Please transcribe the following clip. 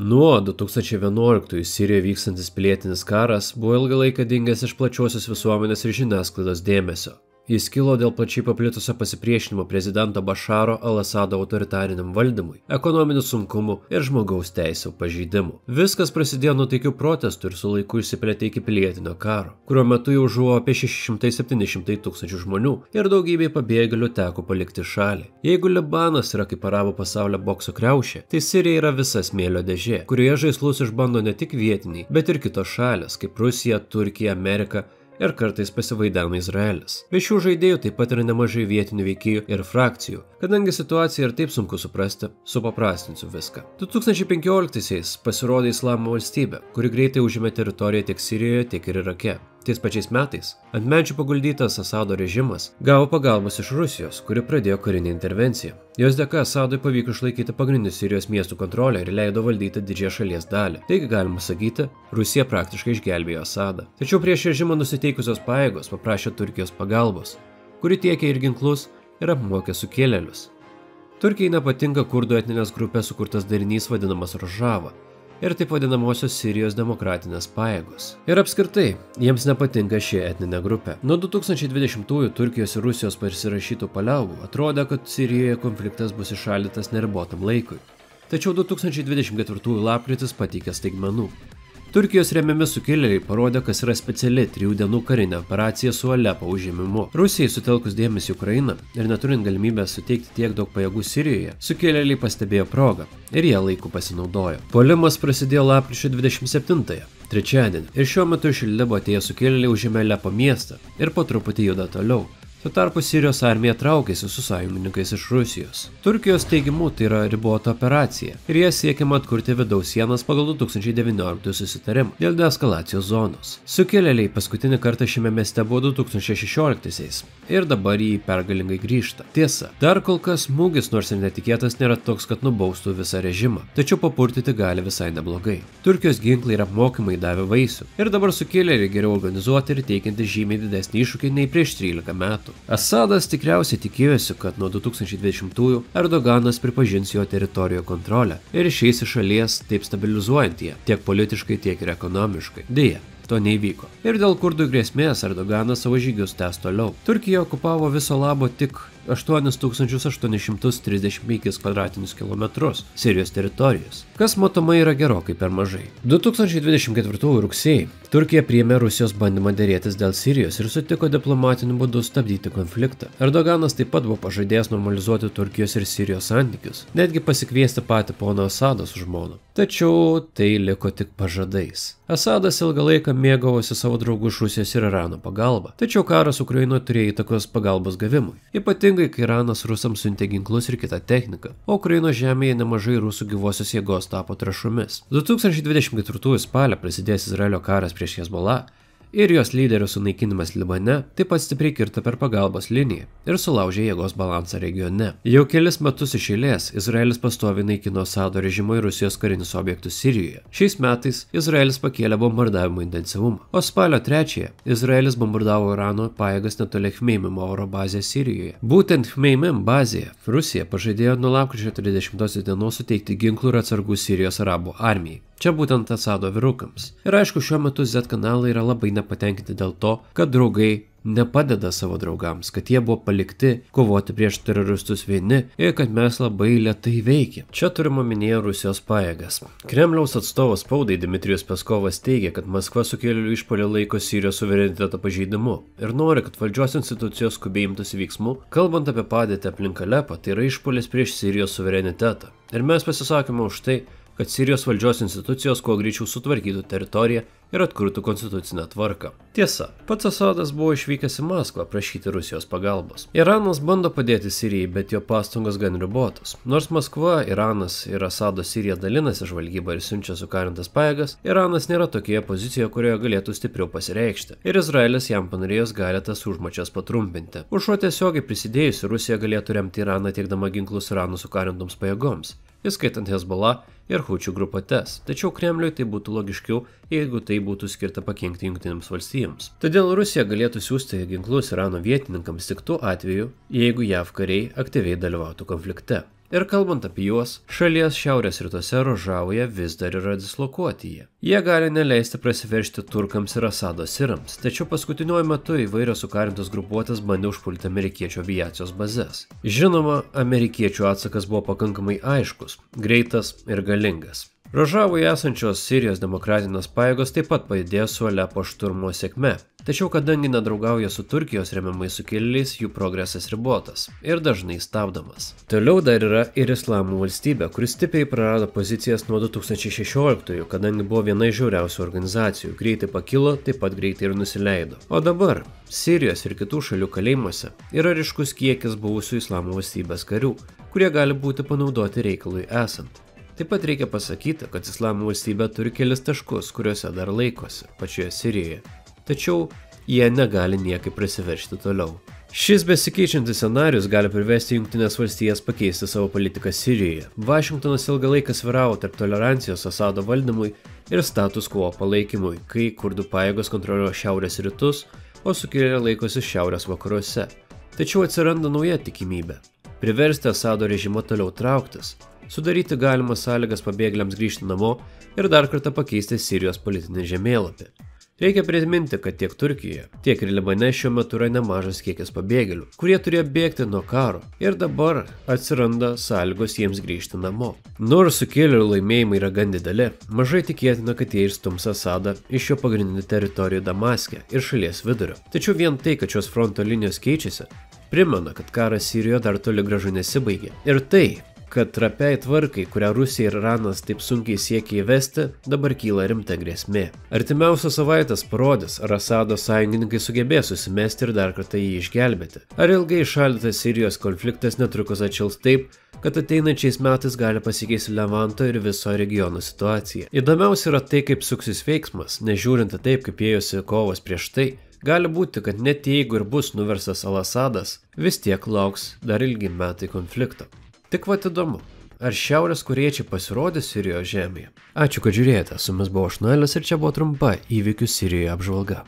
Nuo 2011 Sirijoje vykstantis pilietinis karas buvo ilgą laiką dingęs iš plačiosios visuomenės ir žiniasklaidos dėmesio. Jis kilo dėl plačiai paplitusio pasipriešinimo prezidento Bašaro al-Asado autoritariniam valdymui, ekonominių sunkumų ir žmogaus teisų pažeidimų. Viskas prasidėjo nuo taikių protestų ir su laiku išsiplėtė iki pilietinio karo, kurio metu jau žuvo apie 600–700 tūkstančių žmonių ir daugybei pabėgėlių teko palikti šalį. Jeigu Libanas yra kaip arabų pasaulio bokso kriaušė, tai Sirija yra visa smėlio dėžė, kurioje žaislus išbando ne tik vietiniai, bet ir kitos šalys, kaip Rusija, Turkija, Amerika ir kartais pasivaidena Izraelis. Be šių žaidėjų taip pat yra nemažai vietinių veikėjų ir frakcijų. Kadangi situacija ir taip sunku suprasti, supaprastinsiu viską. 2015-aisiais pasirodė Islamo valstybė, kuri greitai užėmė teritoriją tiek Sirijoje, tiek ir Irake. Tais pačiais metais ant menčių paguldytas Asado režimas gavo pagalbos iš Rusijos, kuri pradėjo karinę intervenciją. Jos dėka Asadui pavyko išlaikyti pagrindinių Sirijos miestų kontrolę ir leido valdyti didžiąją šalies dalį. Taigi galima sakyti, Rusija praktiškai išgelbėjo Asadą. Tačiau prieš režimą nusiteikusios pajėgos paprašė Turkijos pagalbos, kuri tiekė ir ginklus ir apmokė sukėlėlius. Turkijai nepatinka kurdų etninės grupės sukurtas darinys vadinamas Rojava ir taip vadinamosios Sirijos demokratinės pajėgos. Ir apskritai, jiems nepatinka ši etninė grupė. Nuo 2020-ųjų Turkijos ir Rusijos pasirašytų paliaubų atrodė, kad Sirijoje konfliktas bus įšaldytas neribotam laikui. Tačiau 2024 lapkritis pateikė staigmenų. Turkijos remiami sukilėliai parodė, kas yra speciali 3 dienų karinė operacija su Alepo užėmimu. Rusijai sutelkus dėmesį į Ukrainą ir neturint galimybę suteikti tiek daug pajėgų Sirijoje, sukilėliai pastebėjo progą ir jie laiku pasinaudojo. Puolimas prasidėjo lapkričio 27-ąją, trečiadienį, ir šiuo metu iš Idlibo atėję sukilėliai užėmė Alepo miestą ir po truputį juda toliau. Tuo tarpu Sirijos armija traukėsi su sąjungininkais iš Rusijos. Turkijos teigimu tai yra ribota operacija ir jie siekiama atkurti vidaus sienas pagal 2019 susitarimą dėl deeskalacijos zonos. Sukilėliai paskutinį kartą šiame mieste buvo 2016-aisiais ir dabar jį pergalingai grįžta. Tiesa, dar kol kas smūgis nors ir netikėtas nėra toks, kad nubaustų visą režimą, tačiau papurtyti gali visai neblogai. Turkijos ginklai ir apmokymai davė vaisių ir dabar sukilėliai geriau organizuoti ir teikianti žymiai didesnį iššūkį nei prieš 13 metų. Asadas tikriausiai tikėjosi, kad nuo 2020-ųjų Erdoganas pripažins jo teritorijoje kontrolę ir išeis iš šalies, taip stabilizuojant ją tiek politiškai, tiek ir ekonomiškai. Deja, to neįvyko. Ir dėl kurdų grėsmės Erdoganas savo žygius tęs toliau. Turkija okupavo viso labo tik 8835 kvadratinius kilometrus Sirijos teritorijos, kas matomai yra gerokai per mažai. 2024 rugsėjį Turkija priėmė Rusijos bandymą dėrėtis dėl Sirijos ir sutiko diplomatiniu būdu stabdyti konfliktą. Erdoganas taip pat buvo pažadėjęs normalizuoti Turkijos ir Sirijos santykius, netgi pasikviesti patį poną Asadą su žmona. Tačiau tai liko tik pažadais. Asadas ilgą laiką mėgavosi savo draugų iš Rusijos ir Irano pagalba, tačiau karas Ukrainoje turėjo įtakos pagalbos gavimui. Ypatingai, kai Iranas rusams siuntė ginklus ir kitą techniką, o Ukrainos žemėje nemažai rusų gyvosios jėgos tapo trąšomis. 2024 spalio prasidėjęs Izraelio karas prieš Hezbollah ir jos lyderio sunaikinimas Libane taip pat stipriai kirto per pagalbos liniją ir sulaužė jėgos balansą regione. Jau kelis metus iš eilės Izraelis pastoviai naikino Asado režimo ir Rusijos karinius objektus Sirijoje. Šiais metais Izraelis pakėlė bombardavimo intensyvumą, o spalio 3-ąją Izraelis bombardavo Irano pajėgas netoli Chmeimimo oro bazės Sirijoje. Būtent Chmeimim bazėje Rusija pažadėjo nuo lapkričio 30 dienos suteikti ginklų ir atsargų Sirijos arabų armijai. Čia būtent Asado vyrukams. Ir aišku, šiuo metu Z kanalai yra labai nepatenkinti dėl to, kad draugai nepadeda savo draugams, kad jie buvo palikti kovoti prieš teroristus vieni ir kad mes labai lėtai veikiam. Čia turime omenyje Rusijos pajėgas. Kremliaus atstovas spaudai Dmitrijus Peskovas teigia, kad Maskva sukilėlių išpuolį laiko Sirijos suvereniteto pažeidimu ir nori, kad valdžios institucijos skubiai imtųsi veiksmų. Kalbant apie padėtį aplink Alepą, tai yra išpuolis prieš Sirijos suverenitetą. Ir mes pasisakome už tai, kad Sirijos valdžios institucijos kuo greičiau sutvarkytų teritoriją ir atkurtų konstitucinę tvarką. Tiesa, pats Asadas buvo išvykęs į Maskvą prašyti Rusijos pagalbos. Iranas bando padėti Sirijai, bet jo pastangos gan ribotos. Nors Maskva, Iranas ir Asado Sirija dalinasi žvalgybą ir siunčia sukarintas pajėgas, Iranas nėra tokioje pozicijoje, kurioje galėtų stipriau pasireikšti. Ir Izraelis jam panorėjus gali tas užmačias patrumpinti. Užuot tiesiogiai prisidėjusi, Rusija galėtų remti Iraną tiekdama ginklus Irano sukarintoms pajėgoms, įskaitant Hezbollah ir Hučių grupuotes, tačiau Kremliui tai būtų logiškiau, jeigu tai būtų skirta pakenkti Jungtinėms valstijoms. Todėl Rusija galėtų siųsti ginklus Irano vietininkams tik tuo atveju, jeigu JAV kariai aktyviai dalyvautų konflikte. Ir kalbant apie juos, šalies šiaurės rytuose Rožavoje vis dar yra dislokuoti jie. Jie gali neleisti prasiveržti turkams ir Asado sirams, tačiau paskutiniuoju metu įvairios sukarintos grupuotės bandė užpulti amerikiečių aviacijos bazes. Žinoma, amerikiečių atsakas buvo pakankamai aiškus, greitas ir galingas. Rožavoje esančios Sirijos demokratinės pajėgos taip pat pajudėjo su Alepo šturmo sėkme, tačiau kadangi nedraugauja su Turkijos remiamais sukilėliais, jų progresas ribotas ir dažnai stabdomas. Toliau dar yra ir Islamo valstybė, kuris stipriai prarado pozicijas nuo 2016-ųjų, kadangi buvo viena iš žiauriausių organizacijų, greitai pakilo, taip pat greitai ir nusileido. O dabar Sirijos ir kitų šalių kalėjimuose yra ryškus kiekis buvusių Islamo valstybės karių, kurie gali būti panaudoti reikalui esant. Taip pat reikia pasakyti, kad Islamo valstybė turi kelis taškus, kuriuose dar laikosi, pačioje Sirijoje. Tačiau jie negali niekaip prasiveržti toliau. Šis besikeičiantis scenarius gali privesti Jungtinės valstijas pakeisti savo politiką Sirijoje. Vašingtonas ilgą laiką sviravo tarp tolerancijos Asado valdymui ir status quo palaikymui, kai kurdų pajėgos kontroliuoja šiaurės rytus, o sukilėliai laikosi šiaurės vakaruose. Tačiau atsiranda nauja tikimybė – priversti Asado režimą toliau trauktis, sudaryti galimas sąlygas pabėgėliams grįžti namo ir dar kartą pakeisti Sirijos politinį žemėlapį. Reikia priminti, kad tiek Turkijoje, tiek ir Libane šiuo metu yra nemažas kiekis pabėgėlių, kurie turėjo bėgti nuo karo ir dabar atsiranda sąlygos jiems grįžti namo. Nors sukilėlių laimėjimai yra gan dideli, mažai tikėtina, kad jie išstums Asadą iš jo pagrindinių teritorijų Damaske ir šalies vidurio. Tačiau vien tai, kad šios fronto linijos keičiasi, primena, kad karas Sirijoje dar toli gražu nesibaigė. Ir tai, kad trapiai tvarkai, kurią Rusija ir Iranas taip sunkiai siekia įvesti, dabar kyla rimta grėsmė. Artimiausios savaitės parodys, ar Asado sąjungininkai sugebės susimesti ir dar kartą jį išgelbėti. Ar ilgai įšaldytas Sirijos konfliktas netrukus atšils taip, kad ateinančiais metais gali pasikeisti Levanto ir viso regiono situacija. Įdomiausia yra tai, kaip suksis veiksmas, nežiūrint taip, kaip ėjosi kovos prieš tai. Gali būti, kad net jeigu ir bus nuverstas Al-Asadas, vis tiek lauks dar ilgi metai konflikto. Tik vat įdomu, ar šiaurės korėjiečiai pasirodė Sirijos žemėje? Ačiū, kad žiūrėjote, su jumis buvo Šnuelis ir čia buvo trumpa įvykių Sirijoje apžvalga.